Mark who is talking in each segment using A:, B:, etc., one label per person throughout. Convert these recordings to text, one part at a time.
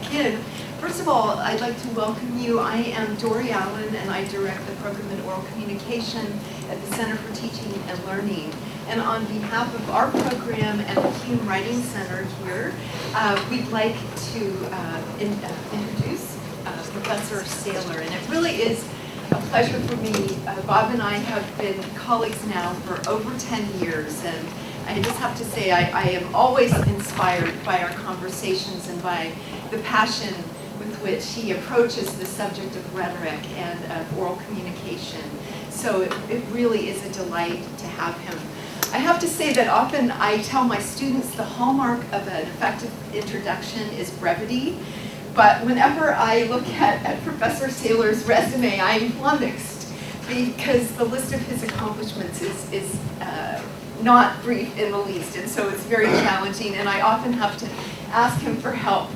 A: begin. First of all, I'd like to welcome you. I am Dory Allen, and I direct the program in oral communication at the Center for Teaching and Learning. And on behalf of our program and the Hume Writing Center here, we'd like to introduce Professor Sayler. And it really is a pleasure for me. Bob and I have been colleagues now for over 10 years, and I just have to say I am always inspired by our conversations and by the passion with which he approaches the subject of rhetoric and of oral communication. So it really is a delight to have him. I have to say that often I tell my students the hallmark of an effective introduction is brevity. But whenever I look at Professor Sayler's resume, I'm flummoxed because the list of his accomplishments is not brief in the least, and so it's very challenging, and I often have to ask him for help.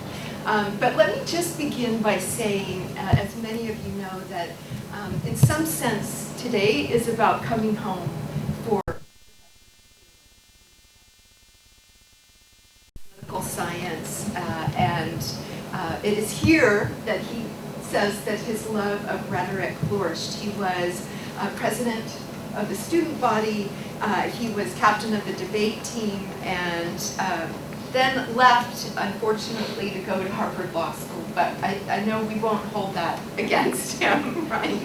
A: But let me just begin by saying, as many of you know, that in some sense today is about coming home for political science, and it is here that he says that his love of rhetoric flourished. He was president of the student body, he was captain of the debate team, and then left, unfortunately, to go to Harvard Law School. But I know we won't hold that against him, right?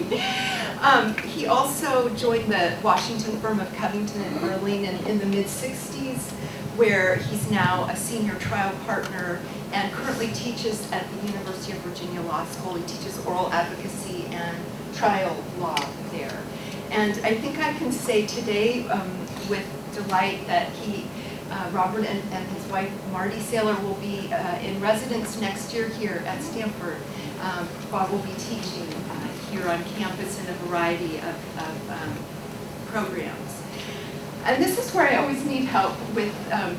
A: He also joined the Washington firm of Covington and Burling in the mid-60s, where he's now a senior trial partner and currently teaches at the University of Virginia Law School. He teaches oral advocacy and trial law there. And I think I can say today with delight that Robert and his wife Marty Sayler will be in residence next year here at Stanford. Bob will be teaching here on campus in a variety of programs. And this is where I always need help with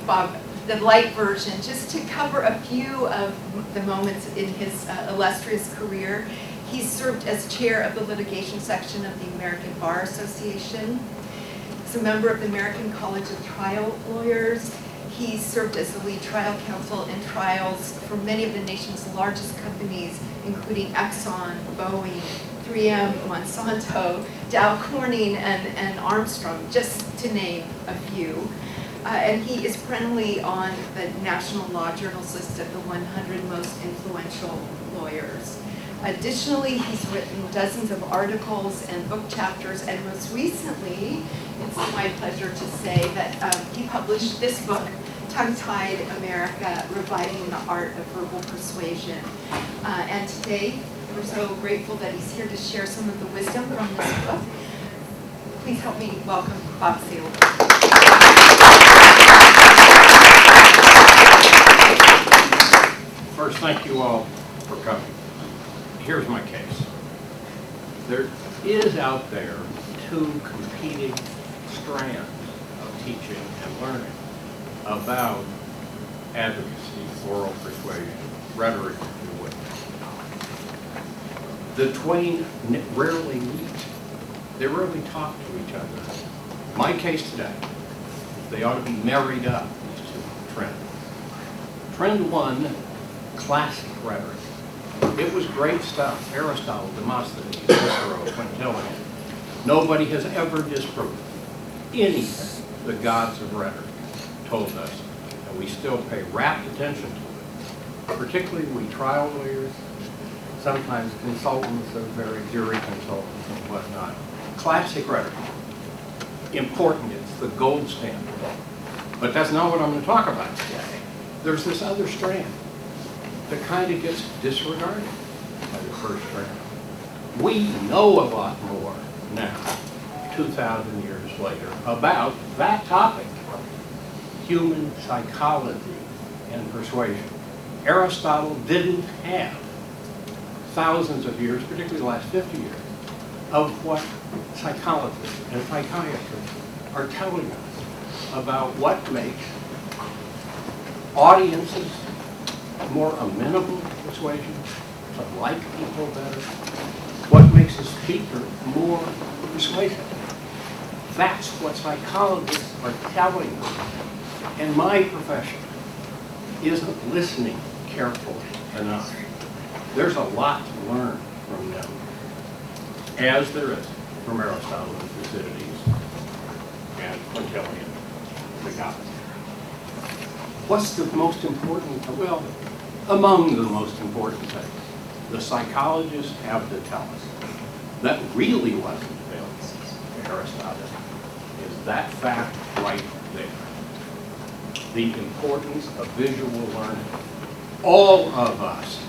A: Bob, the light version, just to cover a few of the moments in his illustrious career. He served as chair of the litigation section of the American Bar Association. He's a member of the American College of Trial Lawyers. He served as the lead trial counsel in trials for many of the nation's largest companies, including Exxon, Boeing, 3M, Monsanto, Dow Corning, and Armstrong, just to name a few. And he is perennially on the National Law Journal's list of the 100 most influential lawyers. Additionally, he's written dozens of articles and book chapters, and most recently, it's my pleasure to say that he published this book, Tongue-Tied America, Reviving the Art of Verbal Persuasion. And today, we're so grateful that he's here to share some of the wisdom from this book. Please help me welcome Bob Sayler.
B: First, thank you all for coming. Here's my case. There is out there two competing strands of teaching and learning about advocacy, oral persuasion, rhetoric, if you would. The twain rarely meet. They rarely talk to each other. My case today, they ought to be married up, these two trends. Trend one, classic rhetoric. It was great stuff. Aristotle, Demosthenes, Cicero, Quintilian. Nobody has ever disproven anything the gods of rhetoric told us, and we still pay rapt attention to it. Particularly we trial lawyers, sometimes consultants of very jury consultants and whatnot. Classic rhetoric. Important, it's the gold standard. But that's not what I'm going to talk about today. There's this other strand that kind of gets disregarded by the first strand. We know a lot more now, 2,000 years later, about that topic, human psychology and persuasion. Aristotle didn't have thousands of years, particularly the last 50 years, of what psychologists and psychiatrists are telling us about what makes audiences more amenable to persuasion, to like people better, what makes a speaker more persuasive. That's what psychologists are telling us. And my profession isn't listening carefully enough. There's a lot to learn from them, as there is from Aristotle and Thucydides and Quintilian, the gods. What's the most important? Well, among the most important things the psychologists have to tell us that really wasn't available to Aristotle is that fact right there. The importance of visual learning. All of us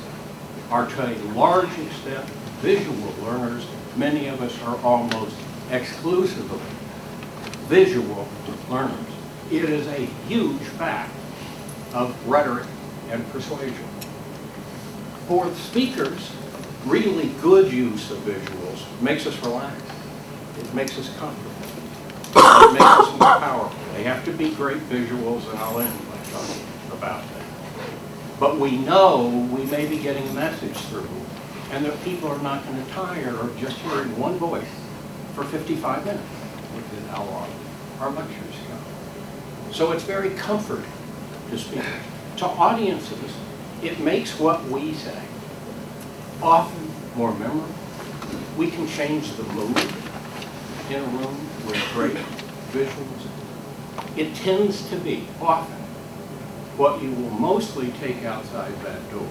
B: are, to a large extent, visual learners. Many of us are almost exclusively visual learners. It is a huge fact of rhetoric and persuasion. For the speakers, really good use of visuals makes us relax. It makes us comfortable. It makes us more powerful. They have to be great visuals, and I'll end by talking about that. But we know we may be getting a message through, and that people are not going to tire of just hearing one voice for 55 minutes, which is how long our lectures go. So it's very comforting to speakers. To audiences, it makes what we say often more memorable. We can change the mood in a room with great visuals. It tends to be often what you will mostly take outside that door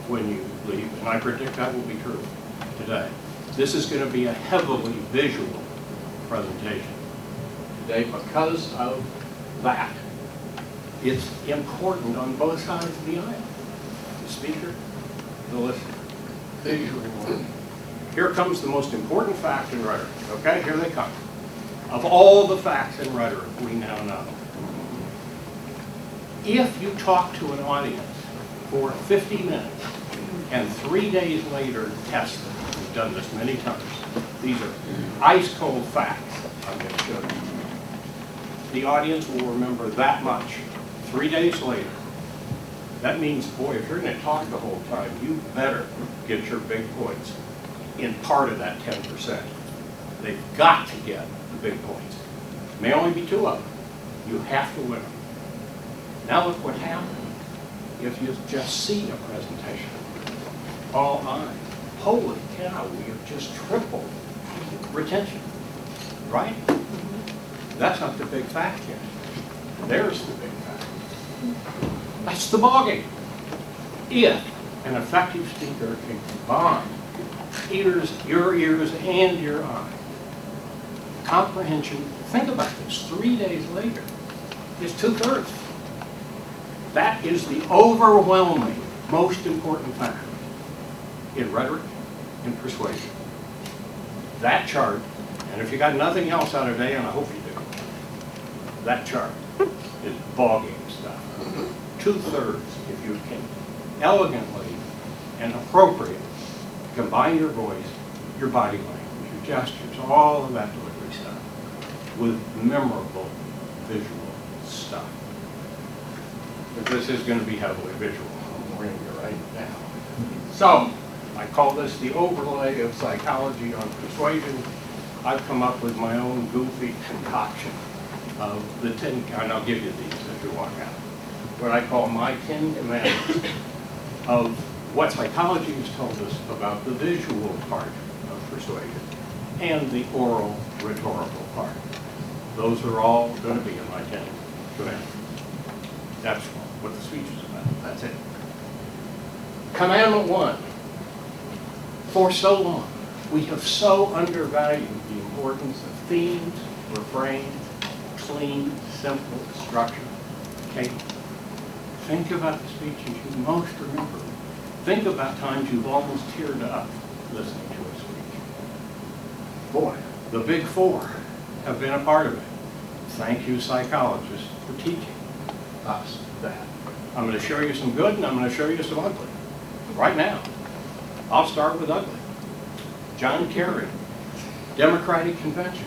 B: when you leave, and I predict that will be true today. This is going to be a heavily visual presentation today because of that. It's important on both sides of the aisle. The speaker, the listener. Visual learning. Here comes the most important fact in rhetoric. Okay, here they come. Of all the facts in rhetoric we now know, if you talk to an audience for 50 minutes and 3 days later test them, we've done this many times. These are ice cold facts I'm going to show you. The audience will remember that much 3 days later. That means, boy, if you're going to talk the whole time, you better get your big points in part of that 10%. They've got to get the big points. May only be 2 of them. You have to win them. Now look what happens if you just see a presentation. All eyes. Holy cow, we have just tripled retention, right? That's not the big fact yet. There's the big fact. That's the ballgame. If an effective speaker can combine your ears and your eyes, comprehension, think about this, 3 days later, is 2/3. That is the overwhelming, most important fact in rhetoric and persuasion. That chart, and if you got nothing else out of today, and I hope you do, that chart is ballgame stuff. 2/3, if you can elegantly and appropriately combine your voice, your body language, your gestures, all of that delivery stuff with memorable visual stuff. But this is going to be heavily visual. I'm warning you right now. So, I call this the overlay of psychology on persuasion. I've come up with my own goofy concoction of the 10, and I'll give you these if you walk out, what I call my 10 commandments of what psychology has told us about the visual part of persuasion and the oral rhetorical part. Those are all going to be in my 10 commandments. That's what the speech is about. That's it. Commandment 1. For so long, we have so undervalued the importance of themes, refrains, clean, simple structure. Okay? Think about the speeches you most remember. Think about times you've almost teared up listening to a speech. Boy, the big 4 have been a part of it. Thank you, psychologists, for teaching us that. I'm going to show you some good and I'm going to show you some ugly. Right now, I'll start with ugly. John Kerry, Democratic Convention.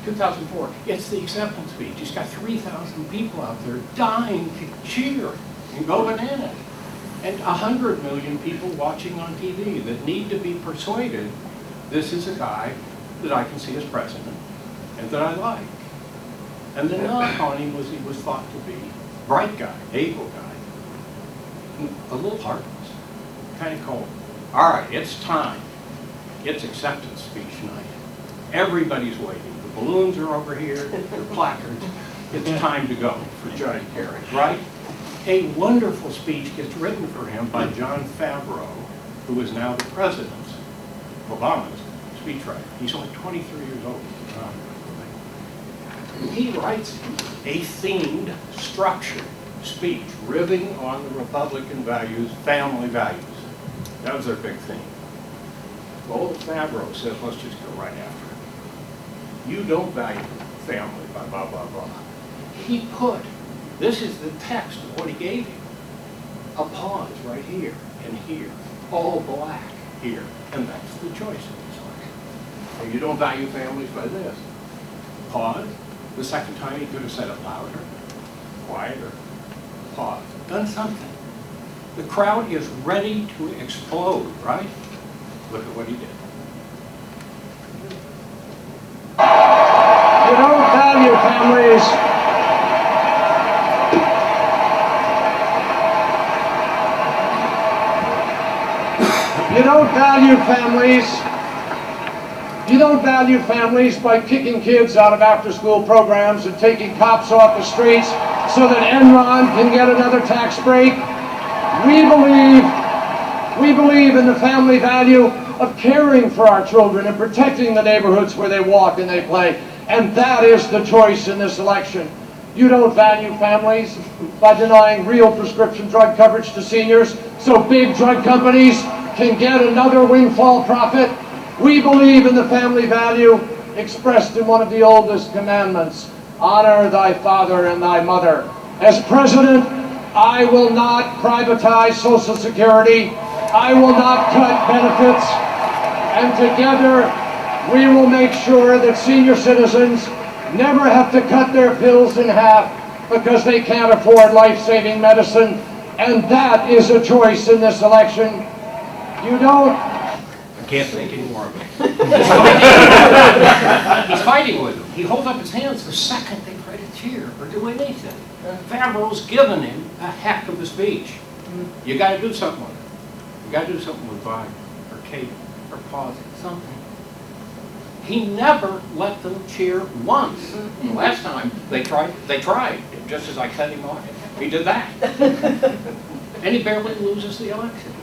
B: 2004, it's the acceptance speech. He's got 3,000 people out there dying to cheer and go bananas. And 100 million people watching on TV that need to be persuaded this is a guy that I can see as president and that I like. And the knock on him was he was thought to be a bright guy, able guy. a little heartless, kind of cold. All right, it's time. It's acceptance speech night. Everybody's waiting. The balloons are over here, the placards. It's time to go for John Kerry, right? A wonderful speech gets written for him by John Favreau, who is now the president, Obama's speechwriter. He's only 23 years old at the time. He writes a themed, structured speech, ribbing on the Republican values, family values. That was their big theme. Old Favreau says, let's just go right after it. You don't value family, blah, blah, blah, blah. He put, this is the text of what he gave you, a pause right here and here, all black here, and that's the choice in this election. So you don't value families by this. Pause. The second time he could have said it louder, quieter, pause, done something. The crowd is ready to explode, right? Look at what he did.
C: You don't value families. You don't value families. You don't value families by kicking kids out of after-school programs and taking cops off the streets so that Enron can get another tax break. We believe in the family value of caring for our children and protecting the neighborhoods where they walk and they play. And that is the choice in this election. You don't value families by denying real prescription drug coverage to seniors so big drug companies can get another windfall profit. We believe in the family value expressed in one of the oldest commandments, honor thy father and thy mother. As president, I will not privatize Social Security. I will not cut benefits. And together, we will make sure that senior citizens never have to cut their bills in half because they can't afford life-saving medicine. And that is a choice in this election. You don't...
B: I can't think anymore of it. He's fighting with them. He holds up his hands the second they try to cheer or do anything. Favreau's given him a heck of a speech. You got to do something with it. You got to do something with vibe or Kate or pausing, something. He never let them cheer once. The last time they tried, just as I cut him off. He did that. And he barely loses the election.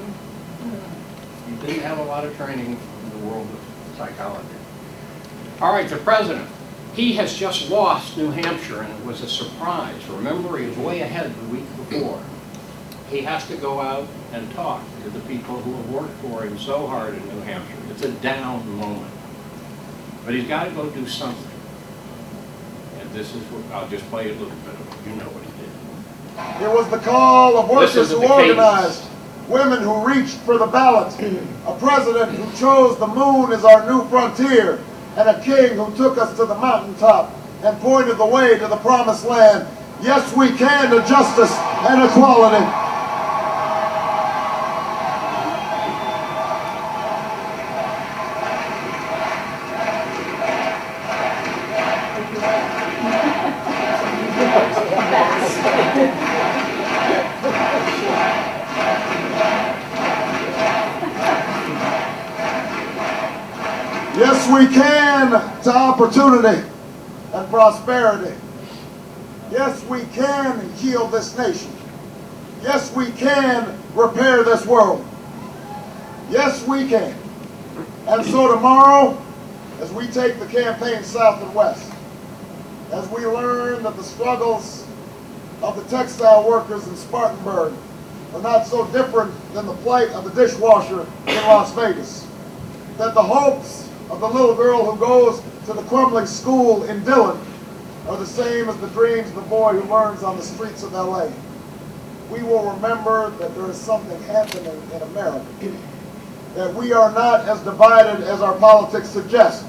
B: He didn't have a lot of training in the world of psychology. All right, the president. He has just lost New Hampshire, and it was a surprise. Remember, he was way ahead the week before. He has to go out and talk to the people who have worked for him so hard in New Hampshire. It's a down moment. But he's got to go do something. And this is what, I'll just play a little bit of it. You know what he did.
D: It was the call of workers who
B: Cadence.
D: organized, women who reached for the ballot, a president who chose the moon as our new frontier, and a king who took us to the mountaintop and pointed the way to the promised land. Yes, we can to justice and equality. Yes, we can to opportunity and prosperity. Yes, we can heal this nation. Yes, we can repair this world. Yes, we can. And so tomorrow, as we take the campaign south and west, as we learn that the struggles of the textile workers in Spartanburg are not so different than the plight of the dishwasher in Las Vegas, that the hopes of the little girl who goes to the crumbling school in Dillon are the same as the dreams of the boy who learns on the streets of LA. We will remember that there is something happening in America, that we are not as divided as our politics suggest,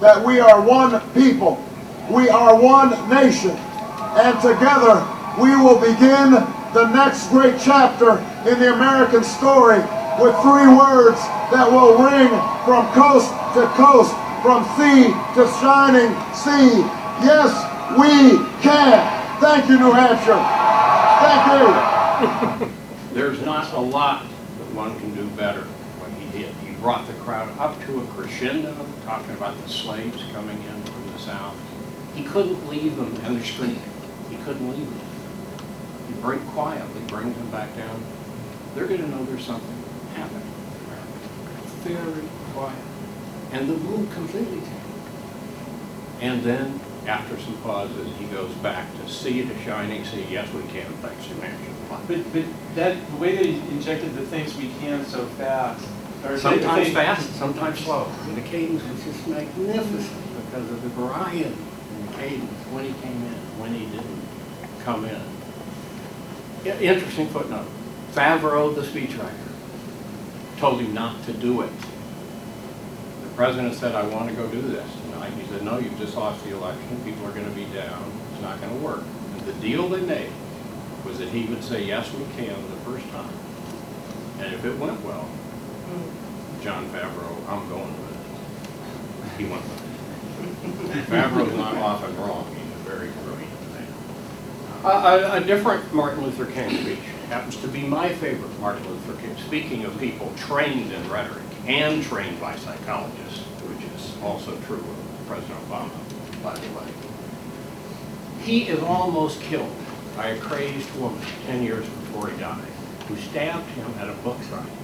D: that we are one people, we are one nation, and together we will begin the next great chapter in the American story with 3 words that will ring from coast to coast, from sea to shining sea. Yes, we can. Thank you, New Hampshire. Thank you.
B: There's not a lot that one can do better than what he did. He brought the crowd up to a crescendo, talking about the slaves coming in from the South. He couldn't leave them in the street. He couldn't leave them. He quietly brings them back down. They're going to know there's something happening. Very quiet. And the mood completely changed. And then, after some pauses, he goes back to sea to shining sea. Yes, we can. Thanks, you mentioned.
E: But the way that he injected the "thanks we can" so fast. Or
B: Sometimes fast, sometimes slow. And the cadence was just magnificent because of the variety in the cadence, when he came in, when he didn't come in. Interesting footnote. Favreau, the speechwriter, told him not to do it. The president said, I want to go do this tonight. He said, no, you've just lost the election. People are going to be down. It's not going to work. And the deal they made was that he would say, yes, we can the first time. And if it went well, John Favreau, I'm going with it. He went with it. Favreau's not often wrong. He's a very brilliant man. A different Martin Luther King speech happens to be my favorite Martin Luther King. Speaking of people trained in rhetoric and trained by psychologists, which is also true of President Obama, by the way. He is almost killed by a crazed woman 10 years before he died, who stabbed him at a book signing,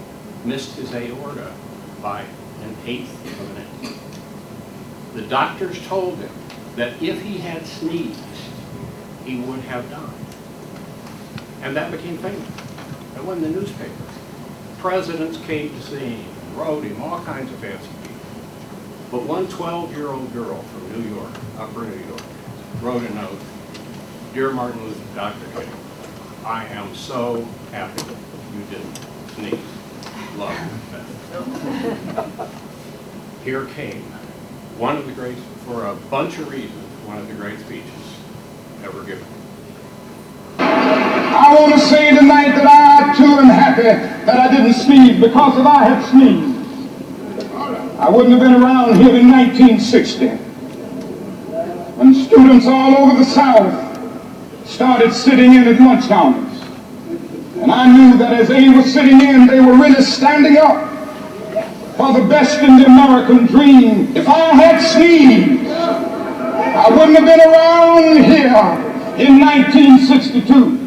B: missed his aorta by 1/8 of an inch. The doctors told him that if he had sneezed, he would have died. And that became famous. It went in the newspaper. Presidents came to see him, wrote him, all kinds of fancy people. But one 12-year-old girl from New York, upper New York, wrote a note, Dear Martin Luther, Dr. King, I am so happy you didn't sneeze. Love, Beth. Here came one of the great, for a bunch of reasons, one of the great speeches ever given.
F: I want to say tonight that I too am happy that I didn't sneeze, because if I had sneezed, I wouldn't have been around here in 1960 when students all over the South started sitting in at lunch counters. And I knew that as they were sitting in, they were really standing up for the best in the American dream. If I had sneezed, I wouldn't have been around here in 1962.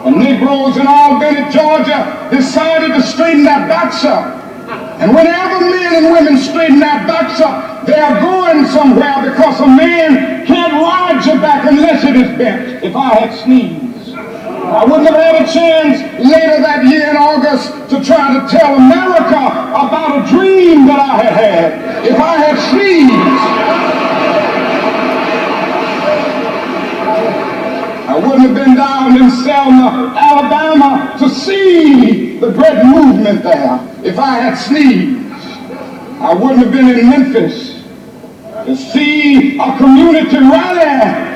F: And Negroes in Albany, Georgia, decided to straighten their backs up. And whenever men and women straighten their backs up, they are going somewhere, because a man can't ride your back unless it is bent. If I had sneezed, I wouldn't have had a chance later that year in August to try to tell America about a dream that I had had. If I had sneezed, I wouldn't have been down in Selma, Alabama to see the great movement there. If I had sneezed, I wouldn't have been in Memphis to see a community rally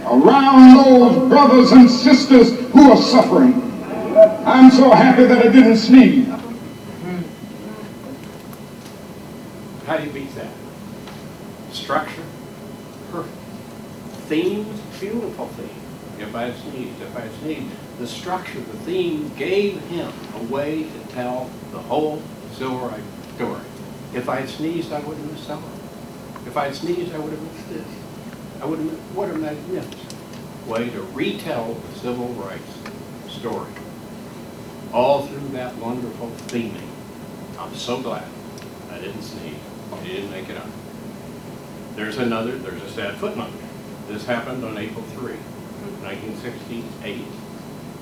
F: around those brothers and sisters who are suffering. I'm so happy that I didn't sneeze.
B: How do you beat that? Structure, perfect. Themes, beautiful theme. If I had sneezed, the structure, the theme gave him a way to tell the whole civil rights story. If I had sneezed, I would have missed some of it. If I had sneezed, I would have missed this. I would have missed, what a magnificent way to retell the civil rights story. All through that wonderful theming. I'm so glad I didn't sneeze. I didn't make it up. There's a sad footnote. This happened on April 3, 1968,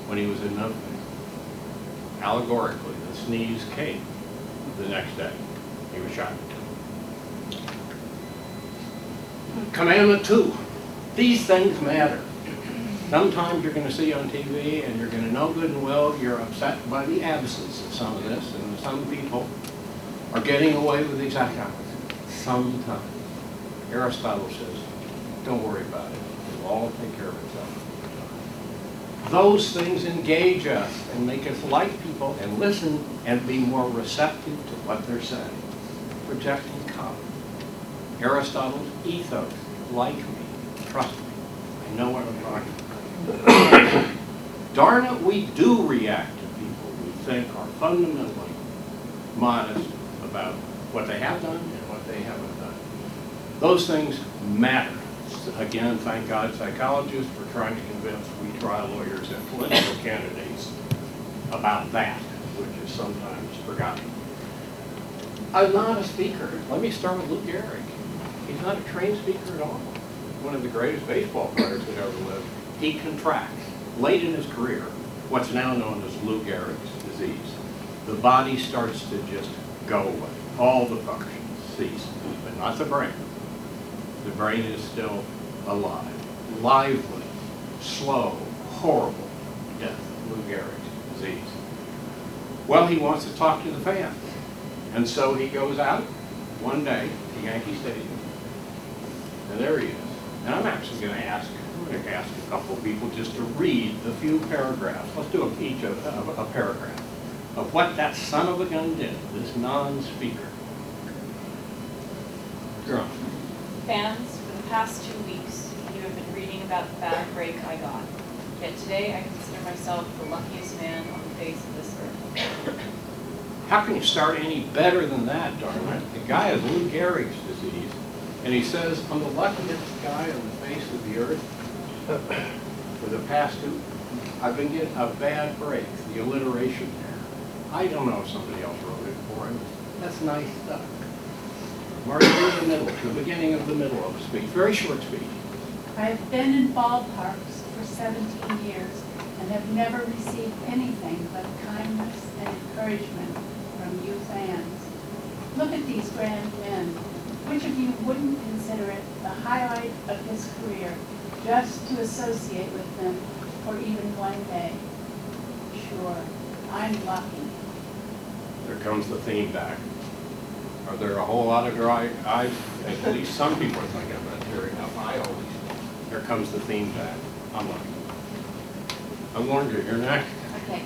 B: when he was in Memphis. Allegorically, the sneeze came the next day. He was shot. Commandment 2. These things matter. Sometimes you're going to see on TV and you're going to know good and well you're upset by the absence of some of this, and some people are getting away with the exact opposite. Sometimes. Aristotle says, don't worry about it. It'll all take care of itself. Those things engage us and make us like people and listen and be more receptive to what they're saying. Projecting common. Aristotle's ethos, like me, trust me, I know what I'm talking about. Darn it, we do react to people think are fundamentally modest about what they have done and what they haven't done. Those things matter. Again, thank God psychologists for trying to convince we trial lawyers and political candidates about that, which is sometimes forgotten. I'm not a speaker. Let me start with Lou Gehrig. He's not a trained speaker at all. One of the greatest baseball players that ever lived. He contracts, late in his career, what's now known as Lou Gehrig's disease. The body starts to just go away. All the functions cease, but not the brain. The brain is still alive, lively, slow, horrible death, Lou Gehrig's disease. Well, he wants to talk to the fans. And so he goes out one day to Yankee Stadium. And there he is. And I'm actually going to ask a couple of people just to read the few paragraphs. Let's do each of a paragraph of what that son of a gun did, this non-speaker. You're on.
G: Fans, for the past 2 weeks, you have been reading about the bad break I got. Yet today I consider myself the luckiest man on the face of this earth.
B: How can you start any better than that, darn it? The guy has Lou Gehrig's disease, and he says, I'm the luckiest guy on the face of the earth. For the past 2, I've been getting a bad break, the alliteration there. I don't know if somebody else wrote it for him. That's nice stuff. Marty, you're in the middle, the beginning of the middle of a speech, very short speech.
H: I have been in ballparks for 17 years and have never received anything but kindness and encouragement from you fans. Look at these grand men. Which of you wouldn't consider it the highlight of his career just to associate with them for even one day? Sure, I'm lucky.
B: There comes the theme back. Are there a whole lot of dry eyes? At least some people are thinking about tearing up. I always. There comes the theme back. I'm lucky. I warned you, you're next.
I: Okay.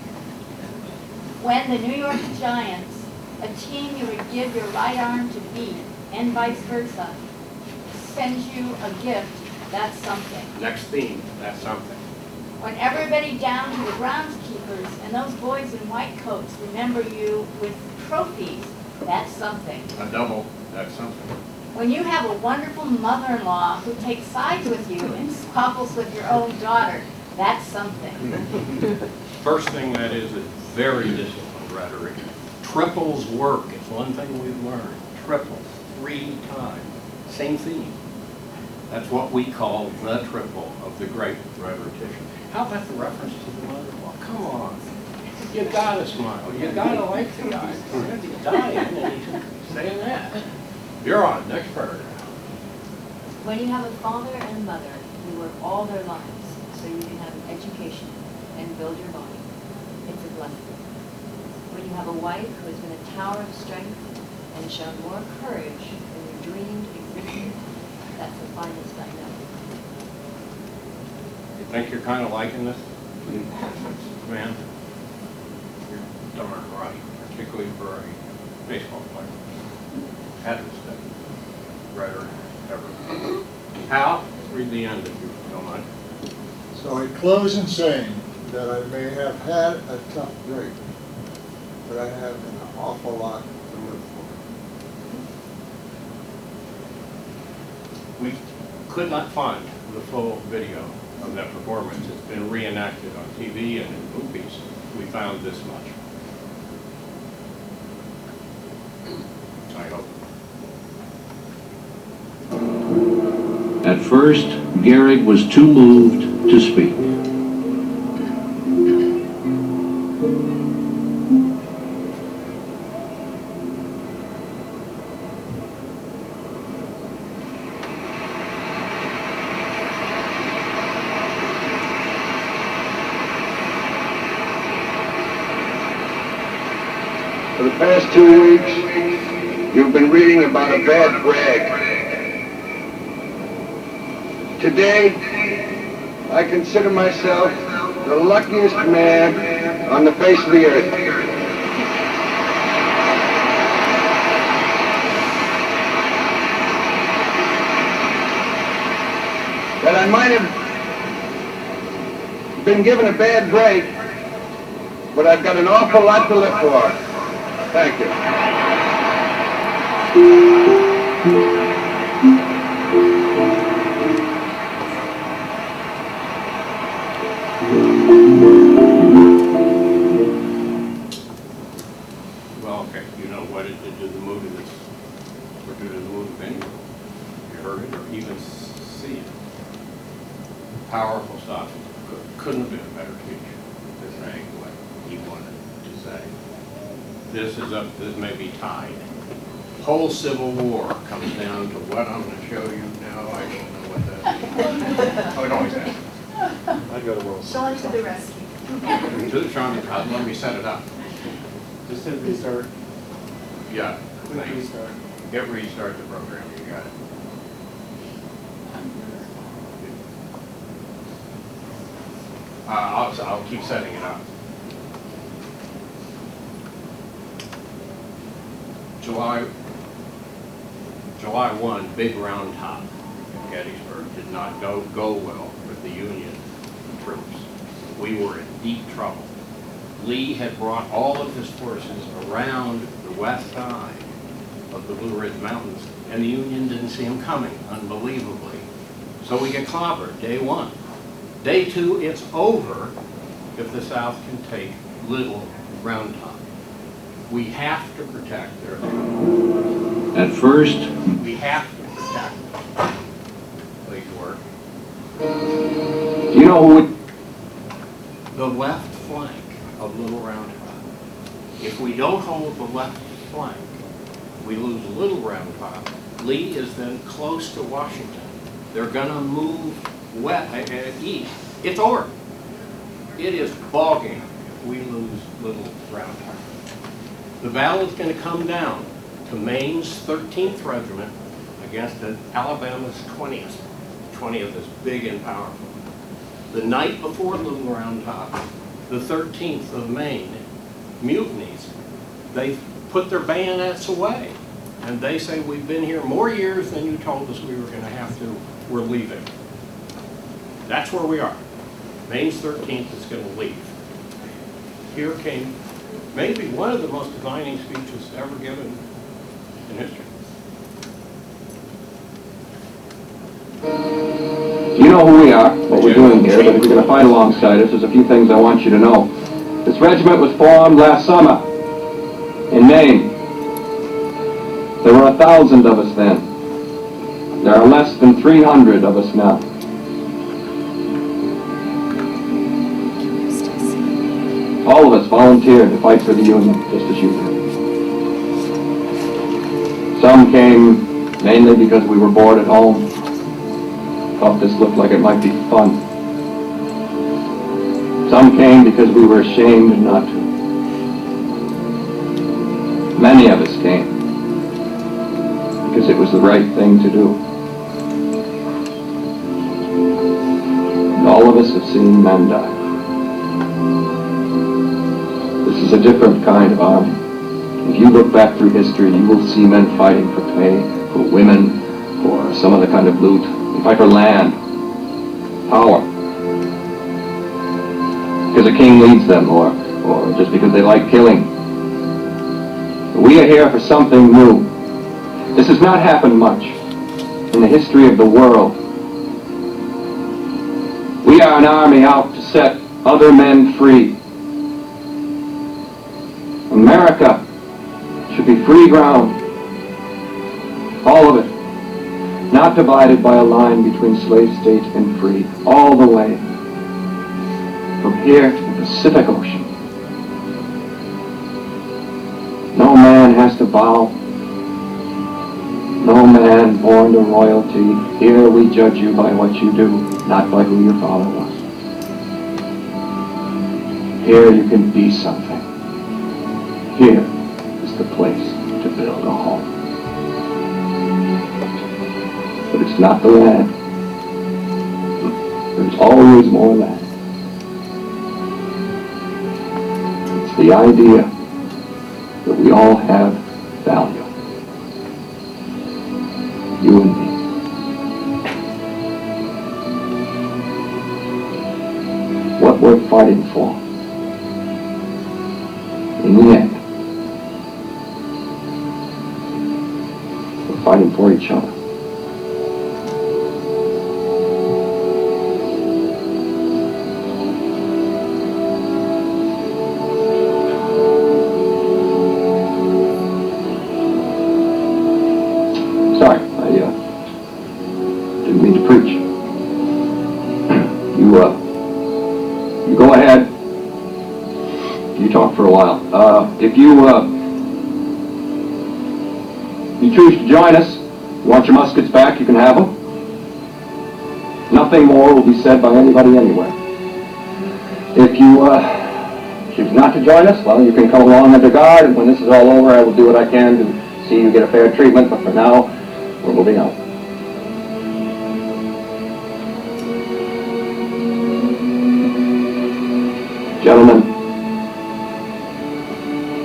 I: When the New York Giants, a team you would give your right arm to beat, and vice versa, sends you a gift, that's something.
B: Next theme, that's something.
I: When everybody down to the groundskeepers and those boys in white coats remember you with trophies, that's something.
B: A double, that's something.
I: When you have a wonderful mother-in-law who takes sides with you and squabbles with your own daughter, that's something.
B: First thing that is very disciplined rhetoric. Triples work, it's one thing we've learned. Triples, 3 times, same theme. That's what we call the triple of the great rhetorician. How about the reference to the mother-in-law? Come on. You gotta smile. You gotta like the guy. He's dying and he's saying that. You're on, next paragraph.
J: When you have a father and a mother who work all their lives so you can have an education and build your body, it's a blessing. When you have a wife who has been a tower of strength and shown more courage than you dreamed existed, that's the finest I know.
B: You think you're kind of liking this? Man, you're darn right, particularly for a baseball player. Had to stay. Writer ever. Hal, read the end if you don't mind.
D: So I close in saying that I may have had a tough break, but I have an awful lot to live for.
B: We could not find the full video of that performance. It's been reenacted on TV and in movies. We found this much. I hope.
K: At first, Gehrig was too moved to speak.
C: For the past 2 weeks, you've been reading about a bad brag. Today, I consider myself the luckiest man on the face of the earth. That I might have been given a bad break but I've got an awful lot to live for. Thank you.
B: Well, okay, you know what it did to the mood of this, or did to the mood of anyone. You heard it or even see it. Powerful stuff. Couldn't have been a better speech to say what he wanted to say. This may be tied. Whole Civil War comes down to what I'm going to show you now. I don't know what that is. Oh, it always has.
E: I'd go to World.
A: Sean to the rescue.
B: To the Sean, let me set it up.
E: Just hit restart.
B: Yeah.
E: Quick restart.
B: Hit restart the program. You got it. I'll keep setting it up. July 1, Big Round Top at Gettysburg did not go well with the Union troops. We were in deep trouble. Lee had brought all of his forces around the west side of the Blue Ridge Mountains, and the Union didn't see him coming, unbelievably. So we get clobbered, day 1. Day 2, it's over if the South can take Little Round Top. We have to protect their land.
K: At first,
B: We have to protect them. Please work.
K: you know who
B: The left flank of Little Round Top. If we don't hold the left flank, we lose Little Round Top. Lee is then close to Washington. They're going to move east. It's over. It is ball game if we lose Little Round Top. The battle is going to come down to Maine's 13th Regiment against Alabama's 20th. 20th is big and powerful. The night before Little Round Top, the 13th of Maine mutinies. They put their bayonets away, and they say, we've been here more years than you told us we were going to have to. We're leaving. That's where we are. Maine's 13th is going to leave. Here came maybe one of the most defining speeches ever given in history.
F: You know who we are, what we're doing here, but if you're going to fight alongside us, there's a few things I want you to know. This regiment was formed last summer in Maine. There were 1,000 of us then. There are less than 300 of us now. All of us volunteered to fight for the Union, just as you did. Some came mainly because we were bored at home. Thought this looked like it might be fun. Some came because we were ashamed not to. Many of us came because it was the right thing to do. And all of us have seen men die. This is a different kind of army. If you look back through history, you will see men fighting for pay, for women, for some other kind of loot. They fight for land, power. Because a king leads them, or just because they like killing. But we are here for something new. This has not happened much in the history of the world. We are an army out to set other men free. America should be free ground. All of it. Not divided by a line between slave state and free. All the way. From here to the Pacific Ocean. No man has to bow. No man born to royalty. Here we judge you by what you do, not by who your father was. Here you can be something. Here is the place to build a home. But it's not the land. There's always more land. It's the idea that we all have value. You and me. What we're fighting for
C: fighting for each other. Sorry, I didn't mean to preach. You go ahead. You talk for a while. If you choose to join us, you want your muskets back, you can have them. Nothing more will be said by anybody anywhere. If you choose not to join us, well, you can come along under guard, and when this is all over, I will do what I can to see you get a fair treatment, but for now, we're moving on. Gentlemen,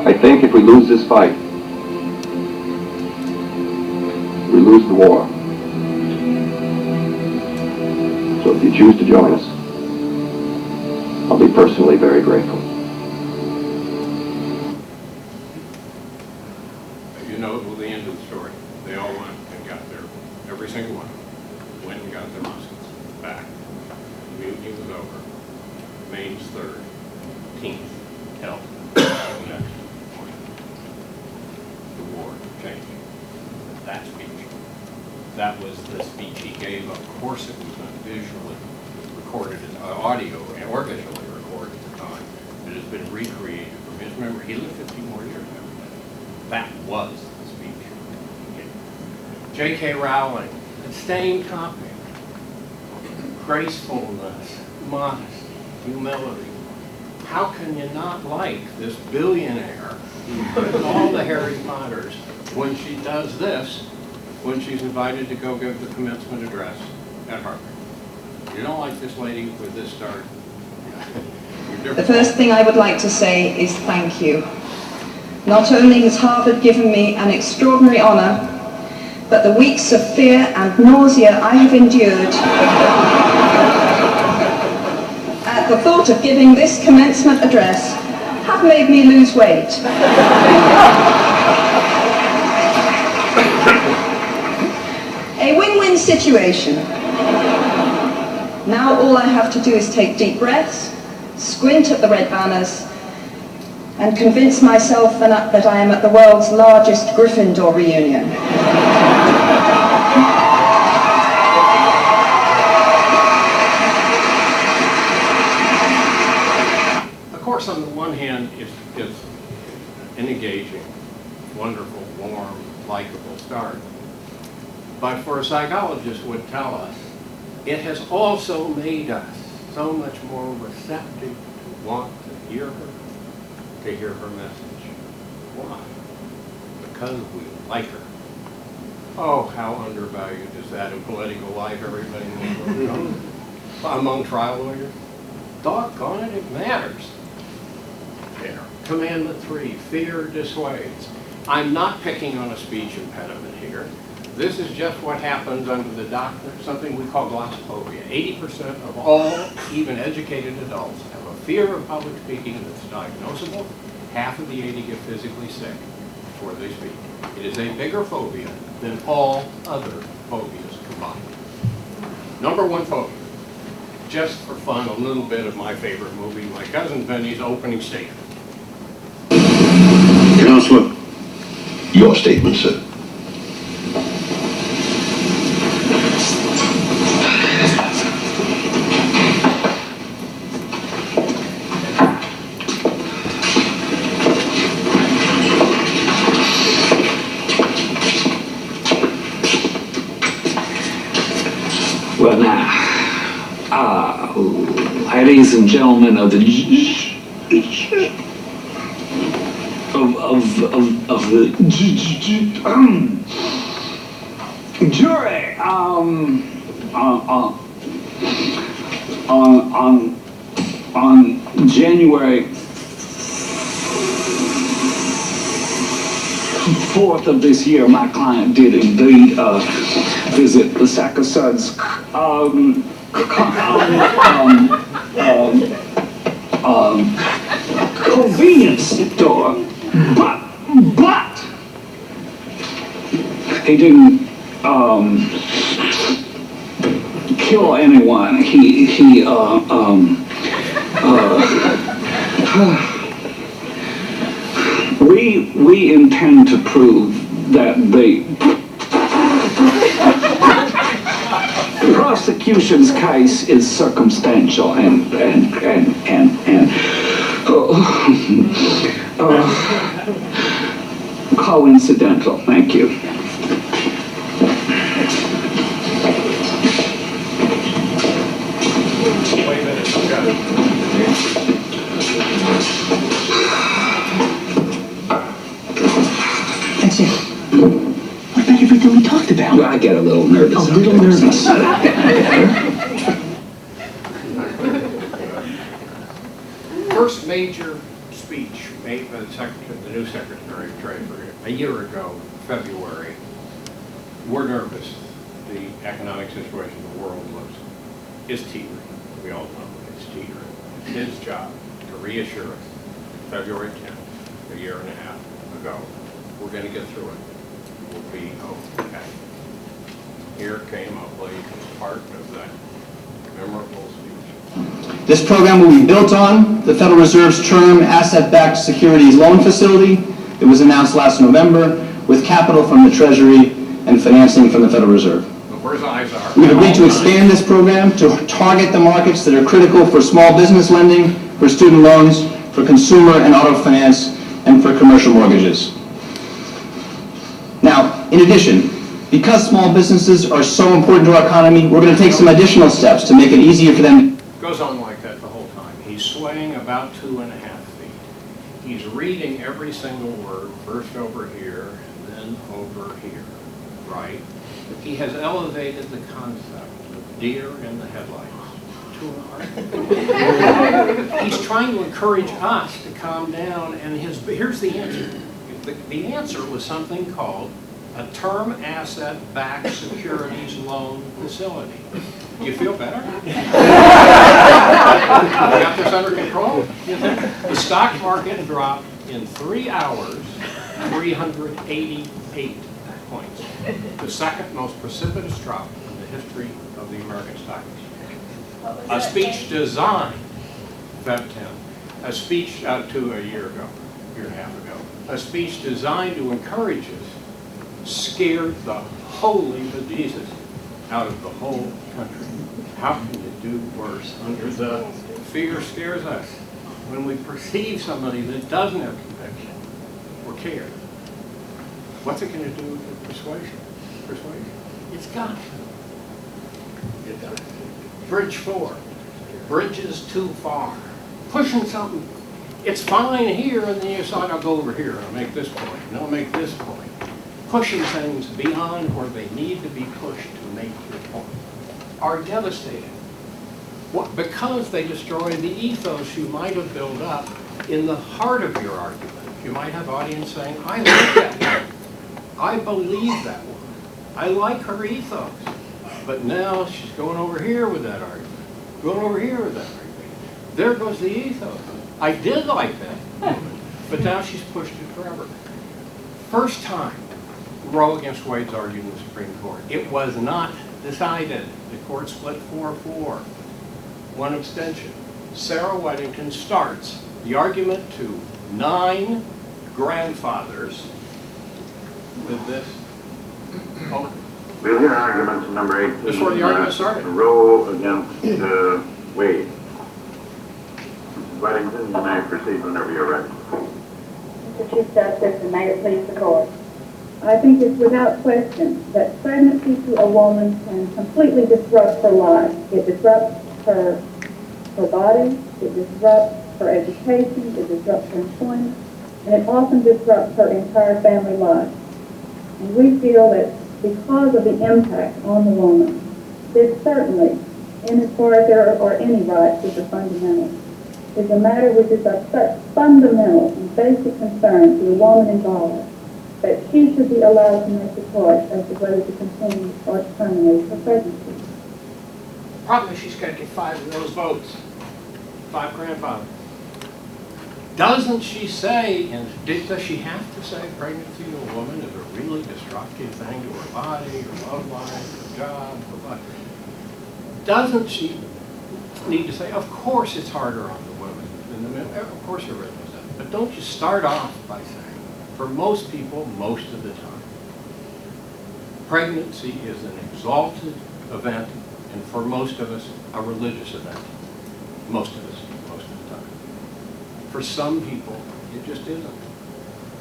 C: I think if we lose this fight, we lose the war. So if you choose to join us, I'll be personally very grateful.
B: You know the end of the story. They all went and got their, every single one, went and got their muskets back. The mutiny was over. Maine's 3rd, 10th, held the next morning. The war changed. That speech. That was the speech he gave. Of course it was not visually recorded, audio or visually recorded at the time. It has been recreated from his memory. He lived 15 more years after that. That was the speech he gave. J.K. Rowling, the same topic. Gracefulness, modesty, humility. How can you not like this billionaire with all the Harry Potters when she does this, when she's invited to go give the commencement address at Harvard? You don't like this lady with this start?
L: The first thing I would like to say is thank you. Not only has Harvard given me an extraordinary honor, but the weeks of fear and nausea I have endured at the thought of giving this commencement address have made me lose weight. A win-win situation. Now all I have to do is take deep breaths, squint at the red banners, and convince myself that I am at the world's largest Gryffindor reunion.
B: Of course, on the one hand, it's an engaging, wonderful, warm, likable start. But for a psychologist would tell us, it has also made us so much more receptive to want to hear her message. Why? Because we like her. Oh, how undervalued is that in political life, everybody knows. Among trial lawyers? Doggone it, it matters. There. Commandment 3, fear dissuades. I'm not picking on a speech impediment here. This is just what happens under the doctrine, something we call glossophobia. 80% of all, even educated adults, have a fear of public speaking that's diagnosable. Half of the 80 get physically sick before they speak. It is a bigger phobia than all other phobias combined. Number 1 phobia. Just for fun, a little bit of my favorite movie, My Cousin Vinny's opening statement.
M: Counselor, your statement, sir.
N: Well, now, ladies and gentlemen of the jury, on January 4th of this year, my client did indeed visit the Sac-O-Suds convenience store, but He didn't kill anyone. We intend to prove that the prosecution's case is circumstantial and coincidental. Thank you.
B: Wait a minute, I've got it.
O: That's it. What about everything we talked about?
N: Well, I get a little nervous.
O: A little nervous.
B: First major speech made by the new Secretary of Treasury a year ago, February. We're nervous. The economic situation the world is teetering. We all know it's teetering. It's his job to reassure us. February 10th, a year and a half ago, we're going to get through it. We'll be okay. Here came up late as part of that memorable speech.
O: This program will be built on the Federal Reserve's term asset-backed securities loan facility. It was announced last November with capital from the Treasury and financing from the Federal Reserve.
B: Where's ISAR?
O: We've agreed to expand this program to target the markets that are critical for small business lending, for student loans, for consumer and auto finance, and for commercial mortgages. Now, in addition, because small businesses are so important to our economy, we're going to take some additional steps to make it easier for them.
B: It goes on like that the whole time. He's swaying about 2.5 feet. He's reading every single word, first over here and then over here, right? He has elevated the concept of deer in the headlights to an art. He's trying to encourage us to calm down, and here's the answer. The answer was something called a term asset-backed securities loan facility. Do you feel better? You got this under control? The stock market dropped in 3 hours 388 points. The second most precipitous drop in the history of the American stock exchange. A speech designed, Feb 10, a speech to a year and a half ago, a speech designed to encourage us, scared the holy bejesus out of the whole country. How can you do worse? Under the fear scares us. When we perceive somebody that doesn't have conviction or care, what's it going to do with persuasion? Persuasion. It's got to. It does. Bridge 4. Bridges too far. Pushing something. It's fine here, and then you decide, I'll go over here, and I'll make this point, and I'll make this point. Pushing things beyond where they need to be pushed to make your point are devastating. Because they destroy the ethos you might have built up in the heart of your argument. You might have audience saying, I like that one. I believe that one. I like her ethos. But now she's going over here with that argument. Going over here with that argument. There goes the ethos. I did like that, but now she's pushed it forever. First time Roe against Wade's argued in the Supreme Court. It was not decided. The court split 4-4. One abstention. Sarah Weddington starts the argument to 9 grandfathers with this. Oh.
P: We'll hear arguments number 18.
B: This is where the argument started.
P: Roe against Wade. Mrs. Weddington, you may proceed whenever you're ready.
Q: Mr. Chief Justice, and may it please the court. I think it's without question that pregnancy to a woman can completely disrupt her life. It disrupts her body, it disrupts her education, it disrupts her employment, and it often disrupts her entire family life. And we feel that because of the impact on the woman, this certainly, in as far as there are any rights which are fundamental, is a matter which is of such fundamental and basic concern to the woman involved that she should be allowed to make the choice as to whether to continue or to terminate her pregnancy.
B: The problem is she's got to get 5 of those votes. 5 grandfathers. Doesn't she say, and does she have to say pregnancy to a woman is a really destructive thing to her body, her love life, her job, her life? Doesn't she need to say, of course it's harder on the women than the men? Of course there is that. But don't you start off by saying, for most people, most of the time, pregnancy is an exalted event, and for most of us, a religious event. Most of us, most of the time. For some people, it just isn't,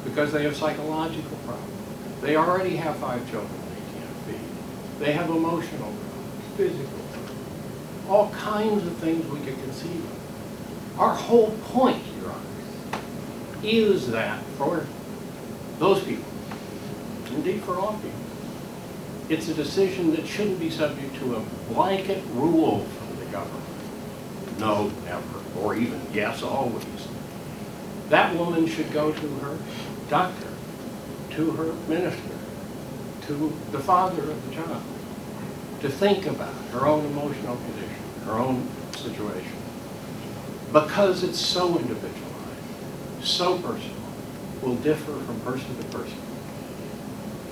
B: because they have psychological problems. They already have 5 children they can't feed. They have emotional problems, physical problems, all kinds of things we could conceive of. Our whole point, Your Honor, is that for those people, indeed for all people, it's a decision that shouldn't be subject to a blanket rule from the government. No, never, or even yes, always. That woman should go to her doctor, to her minister, to the father of the child, to think about her own emotional condition, her own situation. Because it's so individualized, so personal, will differ from person to person.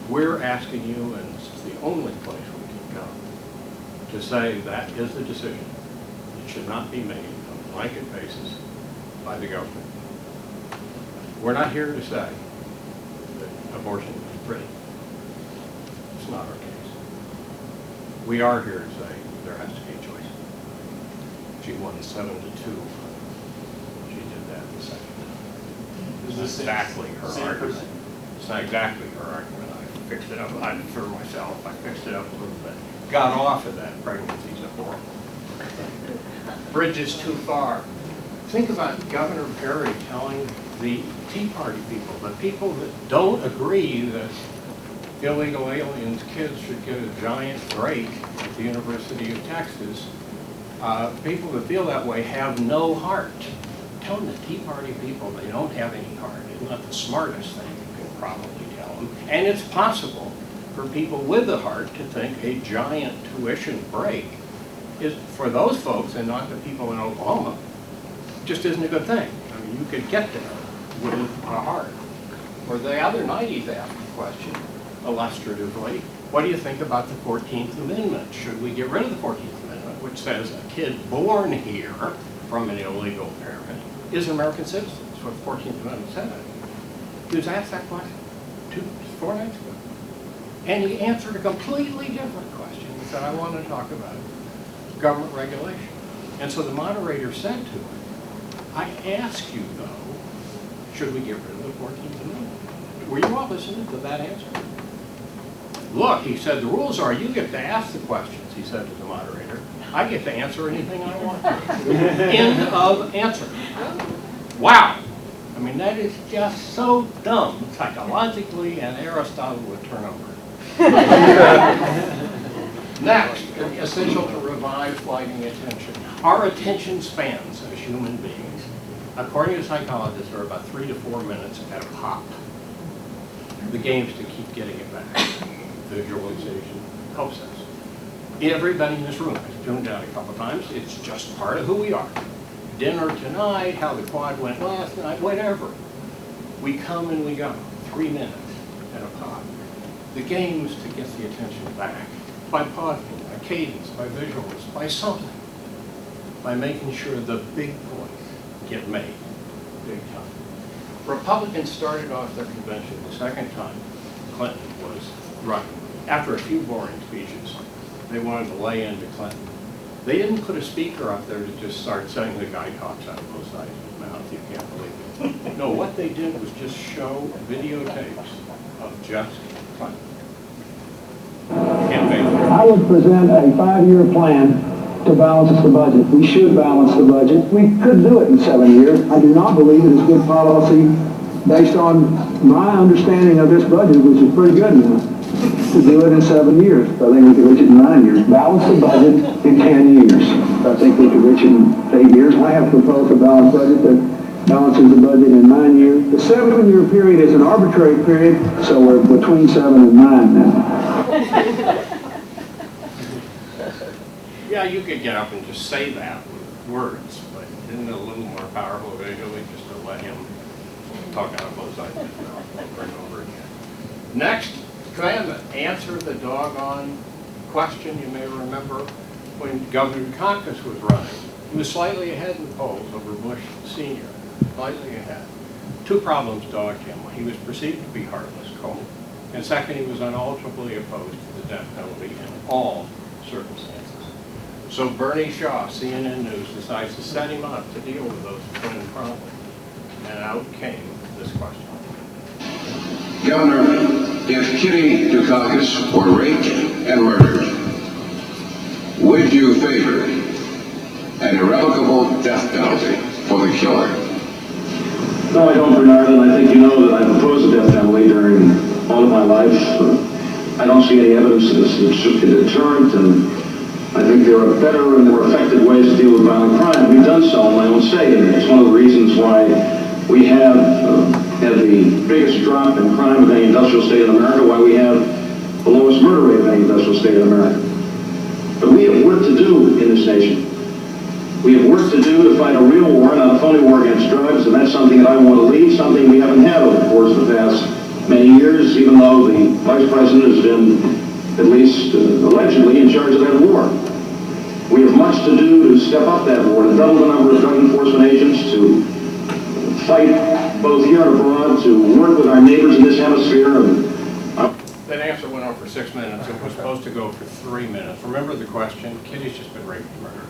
B: We're asking you, and this is the only place we can go, to say that is the decision. It should not be made on a blanket basis by the government. We're not here to say that abortion is pretty. It's not our case. We are here to say there has to be a choice. She won 7-2. She did that the second time. This is exactly her argument. It's not exactly her argument. I fixed it up. For myself, I fixed it up a little bit. Got off of that. Pregnancies are horrible. Bridge is too far. Think about Governor Perry telling the Tea Party people, the people that don't agree that illegal aliens' kids should get a giant break at the University of Texas. People that feel that way have no heart. Telling the Tea Party people they don't have any heart is not the smartest thing you can probably tell them. And it's possible for people with a heart to think a giant tuition break is, for those folks and not the people in Oklahoma, just isn't a good thing. I mean, you could get there with a heart. Or the other night he's asked the question, illustratively, what do you think about the 14th Amendment? Should we get rid of the 14th Amendment, which says a kid born here from an illegal parent is an American citizen? That's what the 14th Amendment said. He was asked that question 4 nights ago. And he answered a completely different question. He said, I want to talk about government regulation. And so the moderator said to him, I ask you, though, should we get rid of the 14th Amendment? Were you all listening to that answer? Look, he said, the rules are you get to ask the questions, he said to the moderator. I get to answer anything I want to. End of answer. Wow. I mean, that is just so dumb, psychologically, and Aristotle would turn over. Next, essential to revive flighting attention. Our attention spans as human beings, according to psychologists, are about 3 to 4 minutes at a pop. The game's to keep getting it back. Visualization helps us. Everybody in this room has tuned out a couple times. It's just part of who we are. Dinner tonight, how the quad went last night, whatever. We come and we go. 3 minutes at a pop. The game is to get the attention back by pausing, by cadence, by visuals, by something. By making sure the big points get made big time. Republicans started off their convention the second time Clinton was running. After a few boring speeches, they wanted to lay into Clinton. They didn't put a speaker up there to just start saying the guy talks out of both sides of his mouth. You can't believe it. No, what they did was just show videotapes of just Clinton.
F: I would present a 5-year plan to balance the budget. We should balance the budget. We could do it in 7 years. I do not believe it is good policy based on my understanding of this budget, which is pretty good now, to do it in 7 years. I think we could reach it in 9 years. Balance the budget in 10 years. I think we could reach it in 8 years. I have proposed a balanced budget that balances the budget in 9 years. The 7-year period is an arbitrary period, so we're between 7 and 9 now.
B: Yeah, you could get up and just say that with words, but isn't it a little more powerful visually just to let him talk out of both sides of his mouth over and over again. Next commandment, answer the doggone question. You may remember when Governor Dukakis was running. He was slightly ahead in the polls over Bush Sr., slightly ahead. Two problems dogged him. He was perceived to be heartless, cold, and second, he was unalterably opposed to the death penalty in all circumstances. So Bernie Shaw, CNN News, decides to set him up to deal with those twin problems. And out came this question.
M: Governor, if Kitty Dukakis were raped and murdered, would you favor an irrevocable death penalty for the killer?
N: No, I don't, Bernard, and I think you know that I've opposed the death penalty during all of my life. I don't see any evidence that it's a deterrent, and I think there are better and more effective ways to deal with violent crime. We've done so in my own state, and it's one of the reasons why we have had the biggest drop in crime of any industrial state in America, why we have the lowest murder rate of any industrial state in America. But we have work to do in this nation. We have work to do to fight a real war, not a phony war against drugs, and that's something that I want to lead, something we haven't had over the course of the past many years, even though the Vice President has been, at least allegedly, in charge of that war. We have much to do to step up that war, to double the number of drug enforcement agents, to fight both here and abroad, to work with our neighbors in this hemisphere.
B: That answer went on for 6 minutes. It was supposed to go for 3 minutes. Remember the question? Kitty's just been raped and murdered.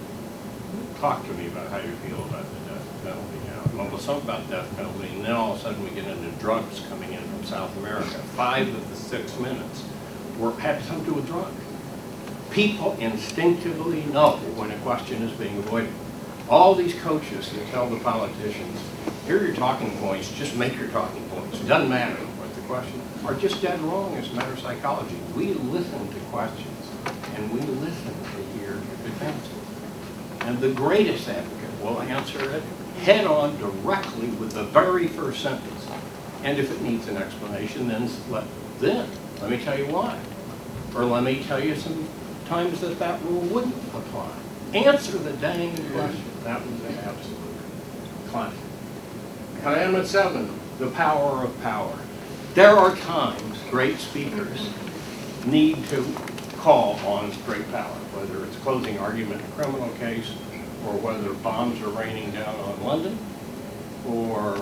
B: Talk to me about how you feel about the death penalty now. Well, some about death penalty, and then all of a sudden we get into drugs coming in from South America. 5 of the 6 minutes had something to do with drugs. People instinctively know when a question is being avoided. All these coaches that tell the politicians, here are your talking points, just make your talking points. It doesn't matter what the question are just dead wrong as a matter of psychology. We listen to questions, and we listen to hear if it answers. And the greatest advocate will answer it head on directly with the very first sentence. And if it needs an explanation, then let me tell you why. Or let me tell you some times that rule wouldn't apply. Answer the dang question. That was an absolute classic. Commandment 7, the power of power. There are times great speakers need to call on great power, whether it's closing argument in a criminal case, or whether bombs are raining down on London, or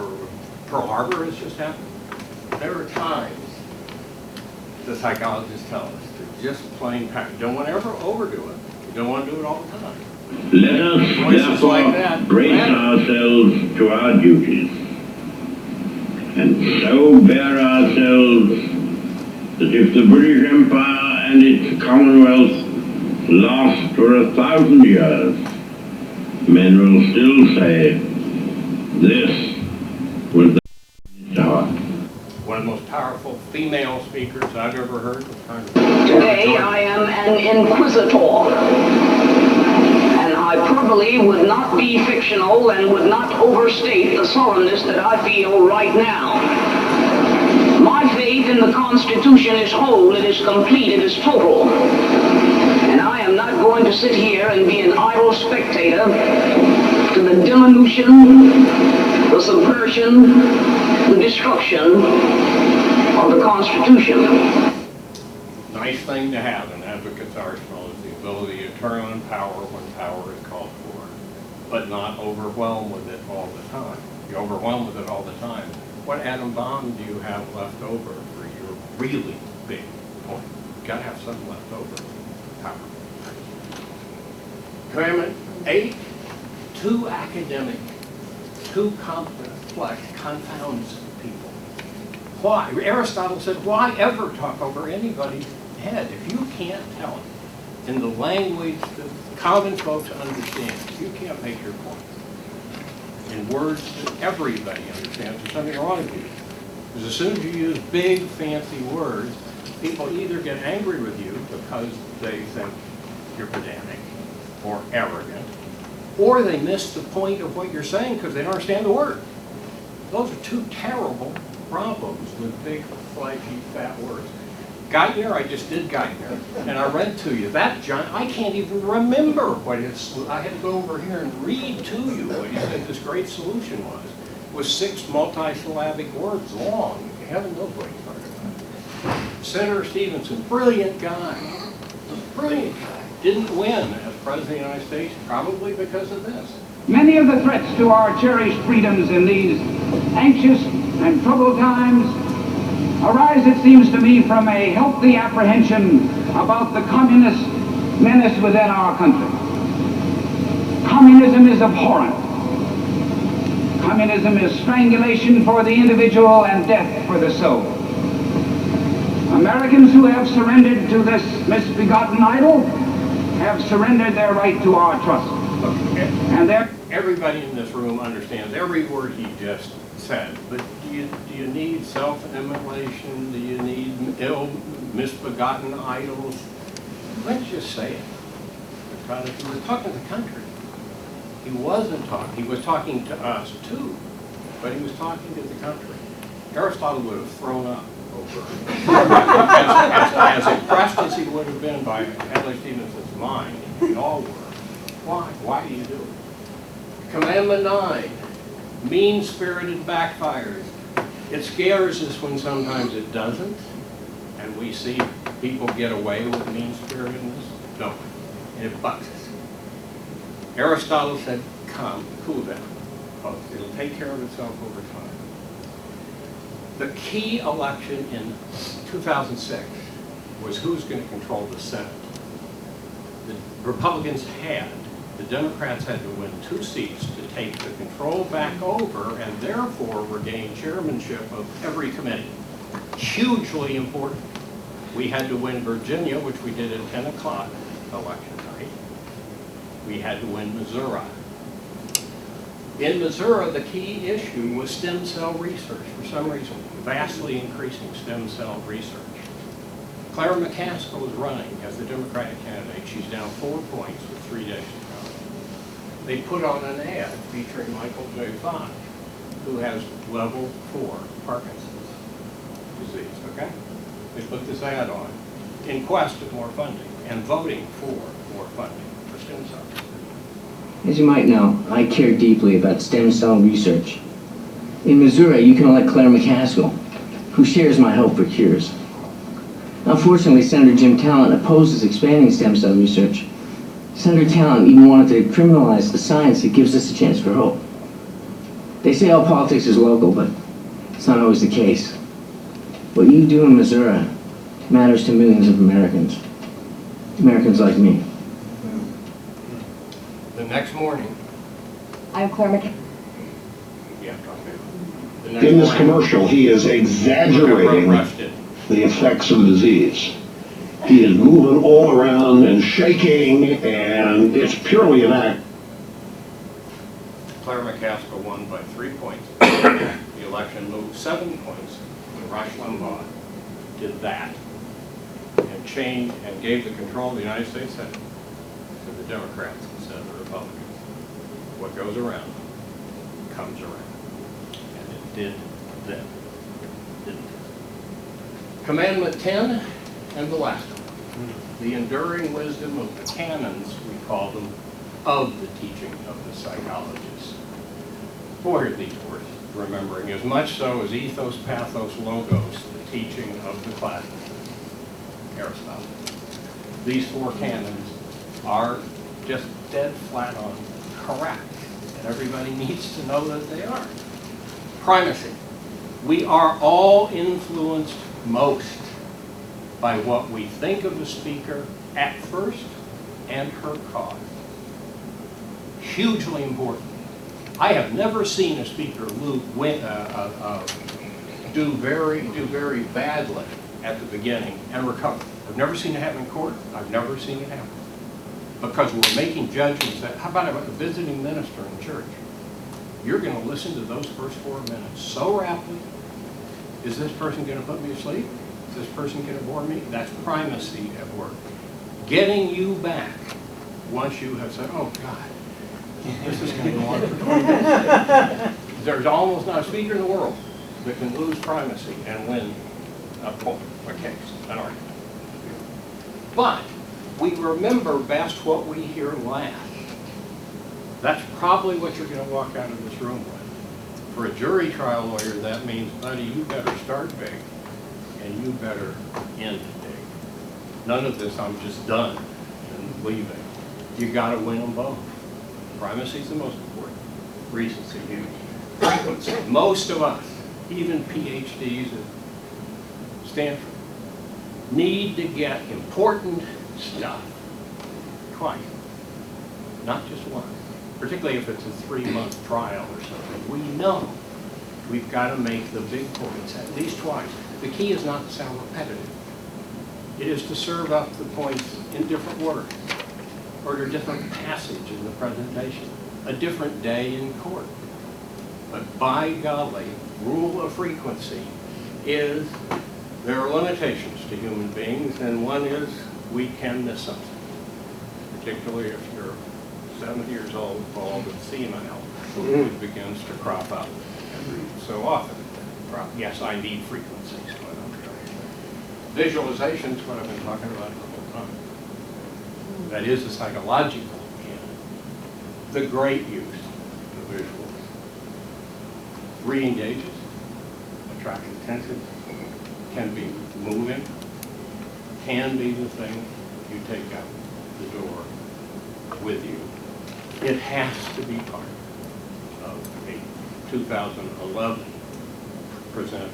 B: Pearl Harbor has just happened. There are times, the psychologists tell us, to just plain pack. You don't want to ever overdo it. You don't want to do it all the time.
R: Let us therefore brace ourselves to our duties, and so bear ourselves that if the British Empire and its Commonwealth last for 1,000 years, men will still say, this was the hour.
B: One of the most powerful female speakers I've ever heard.
S: Today I am an inquisitor, and hyperbole would not be fictional and would not overstate the sullenness that I feel right now. My faith in the Constitution is whole, it is complete, it is total. And I am not going to sit here and be an idle spectator to the diminution, the subversion, the destruction of the Constitution.
B: Nice thing to have in advocate's arsenal is the ability to turn on power when power is called for, but not overwhelm with it all the time. If you overwhelm with it all the time, what atom bomb do you have left over for your really big point? You've got to have something left over. Power. Commandment 8, too academic, too complex, confounds people. Why? Aristotle said, why ever talk over anybody's head if you can't tell it in the language that common folks understand? You can't make your point in words that everybody understands. There's something wrong with you. Because as soon as you use big, fancy words, people either get angry with you because they think you're pedantic or arrogant, or they miss the point of what you're saying because they don't understand the word. Those are two terrible problems with big, flashy, fat words. Geithner, I just did Geithner, and I read to you. That John, I can't even remember what his, I had to go over here and read to you what he said this great solution was. was 6 multisyllabic words long. Heaven knows what he started with. Senator Stevenson, brilliant guy, brilliant guy, didn't win as President of the United States, probably because of this.
F: Many of the threats to our cherished freedoms in these anxious and troubled times arise, it seems to me, from a healthy apprehension about the communist menace within our country. Communism is abhorrent. Communism is strangulation for the individual and death for the soul. Americans who have surrendered to this misbegotten idol have surrendered their right to our trust. And
B: everybody in this room understands every word he just said, but do you need self-immolation? Do you need misbegotten idols? Let's just say it. Because he was talking to the country. He wasn't talking, he was talking to us too, but he was talking to the country. Aristotle would have thrown up over as impressed as he would have been by Adlai Stevenson's mind. We all were. Why? Why do you do it? Commandment 9, mean-spirited backfires. It scares us when sometimes it doesn't, and we see people get away with mean-spiritedness. No, it bugs us. Aristotle said, cool down. It'll take care of itself over time. The key election in 2006 was who's going to control the Senate. The Republicans had, the Democrats had to win 2 seats to take the control back over and therefore regain chairmanship of every committee. Hugely important. We had to win Virginia, which we did at 10 o'clock election night. We had to win Missouri. In Missouri, the key issue was stem cell research. For some reason, vastly increasing stem cell research. Clara McCaskill is running as the Democratic candidate. She's down 4 points with 3 days to go. They put on an ad featuring Michael J. Fox, who has level 4 Parkinson's disease, okay? They put this ad on in quest of more funding and voting for more funding for stem cells.
T: As you might know, I care deeply about stem cell research. In Missouri, you can elect Claire McCaskill, who shares my hope for cures. Unfortunately, Senator Jim Talent opposes expanding stem cell research. Senator Talent even wanted to criminalize the science that gives us a chance for hope. They say all politics is local, but it's not always the case. What you do in Missouri matters to millions of Americans. Americans like me.
B: The next morning,
J: I'm Claire McCaskill.
B: yeah,
N: In this commercial, he is exaggerating the effects of the disease. He is moving all around and shaking, and it's purely an act.
B: Clara McCaskill won by 3 points. The election moved 7 points. And Rush Limbaugh did that and changed and gave the control of the United States Senate to the Democrats instead of the Republicans. What goes around comes around. And it did then. Didn't it? Commandment 10 and the last one. The enduring wisdom of the canons, we call them, of the teaching of the psychologists. Boy, are these worth remembering, as much so as ethos, pathos, logos, the teaching of the classics. Aristotle. These 4 canons are just dead flat on correct, and everybody needs to know that they are. Primacy. We are all influenced most by what we think of the speaker at first and her cause. Hugely important. I have never seen a speaker do very badly at the beginning and recover. I've never seen it happen in court. I've never seen it happen. Because we're making judgments that, how about a visiting minister in church? You're going to listen to those first 4 minutes so rapidly. Is this person going to put me to sleep? Is this person going to bore me? That's primacy at work. Getting you back once you have said, oh God, this is going to go on for 20 minutes. There's almost not a speaker in the world that can lose primacy and win a point, a case, an argument. But we remember best what we hear last. That's probably what you're going to walk out of this room with. For a jury trial lawyer, that means, buddy, you better start big, and you better end big. None of this, I'm just done and leaving. You gotta win them both. Primacy is the most important. Recency, huge. Frequency. Most of us, even PhDs at Stanford, need to get important stuff twice, not just once. Particularly if it's a 3-month trial or something. We know we've got to make the big points at least twice. The key is not to sound repetitive. It is to serve up the points in different words, or a different passage in the presentation, a different day in court. But by golly, rule of frequency is there are limitations to human beings, and one is we can miss something, particularly if you're 7 years old, bald, and senile. It begins to crop up every so often. Yes, I need frequencies, but I'm trying. Visualization is what I've been talking about the whole time. That is a psychological canon. The great use of visuals. Re-engages, attracts attention, can be moving, can be the thing you take out the door with you. It has to be part of a 2011 presenter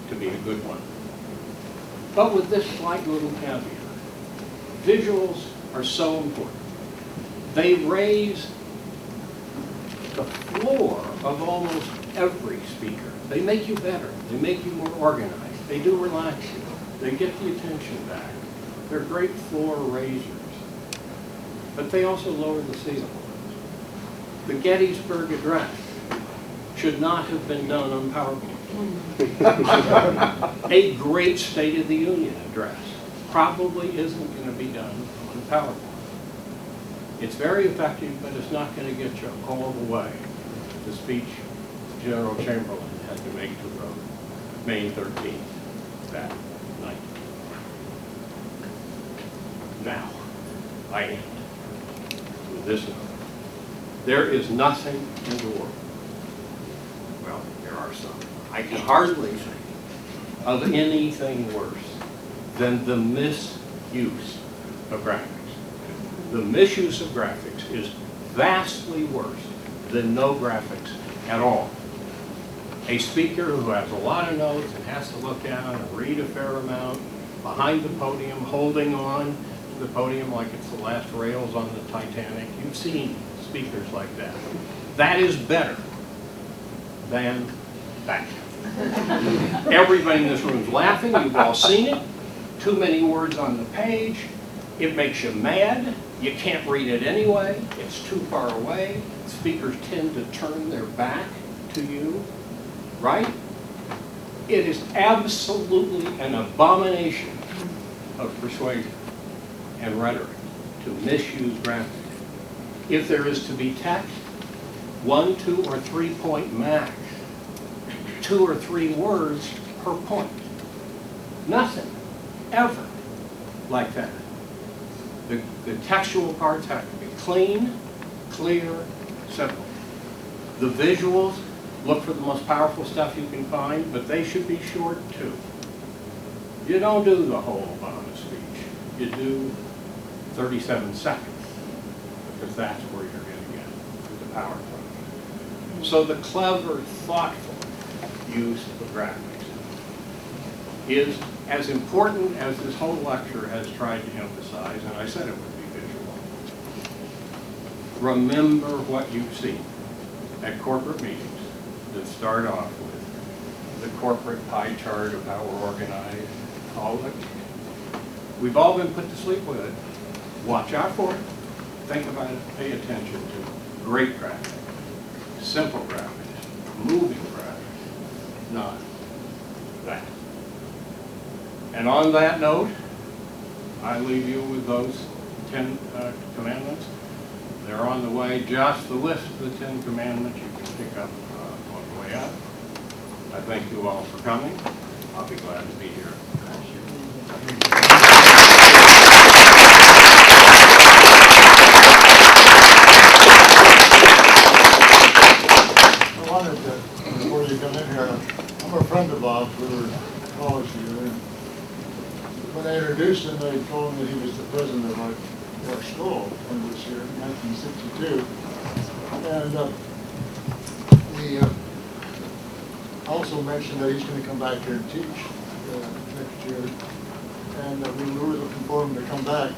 B: to be a good one. But with this slight little caveat, visuals are so important. They raise the floor of almost every speaker. They make you better. They make you more organized. They do relax you. They get the attention back. They're great floor raisers. But they also lower the ceiling. The Gettysburg Address should not have been done on PowerPoint. A great State of the Union address probably isn't going to be done on PowerPoint. It's very effective, but it's not going to get you all the way. The speech General Chamberlain had to make to the May 13th that night. Now, I end with this note. There is nothing in the world, well, there are some, I can hardly think of anything worse than the misuse of graphics. The misuse of graphics is vastly worse than no graphics at all. A speaker who has a lot of notes and has to look down and read a fair amount behind the podium, holding on to the podium like it's the last rails on the Titanic. You've seen speakers like that. That is better than that. Everybody in this room is laughing. You've all seen it. Too many words on the page. It makes you mad. You can't read it anyway. It's too far away. Speakers tend to turn their back to you, right? It is absolutely an abomination of persuasion and rhetoric to misuse graphics. If there is to be text, 1, 2, or 3 point max. 2 or 3 words per point. Nothing, ever, like that. The textual parts have to be clean, clear, simple. The visuals, look for the most powerful stuff you can find, but they should be short too. You don't do the whole Obama speech. You do 37 seconds, because that's where you're going to get the power from. So the clever, thoughtful use of graphics is as important as this whole lecture has tried to emphasize, and I said it would be visual. Remember what you've seen at corporate meetings that start off with the corporate pie chart of how we're organized, all of it. We've all been put to sleep with it. Watch out for it. Think about it. Pay attention to great graphics, simple graphics, moving graphics, not that. And on that note, I leave you with those 10 commandments. They're on the way, just the list of the 10 commandments you can pick up on the way out. I thank you all for coming. I'll be glad to be here.
C: A
D: college. We were in college together. And when they introduced him, they told him that he was the president of our school this year, in 1962. And he also mentioned that he's going to come back here and teach next year. And we were looking for him to come back.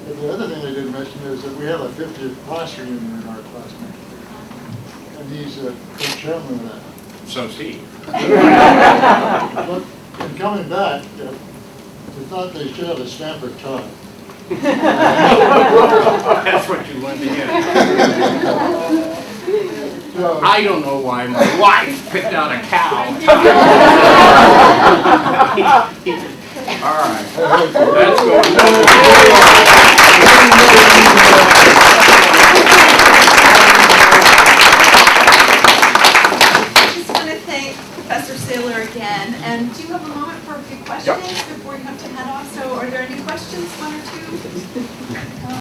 D: But the other thing they didn't mention is that we have a 50th class reunion in our class next year. And he's co-chairman of that.
B: So's he.
D: But in coming back, we thought they should have a Stanford tie.
B: That's what you want to get. I don't know why my wife picked out a cow. All right. That's good.
A: Professor Sayler again, and do you have a moment for a few questions before you have to head off? So are there any questions, one or two?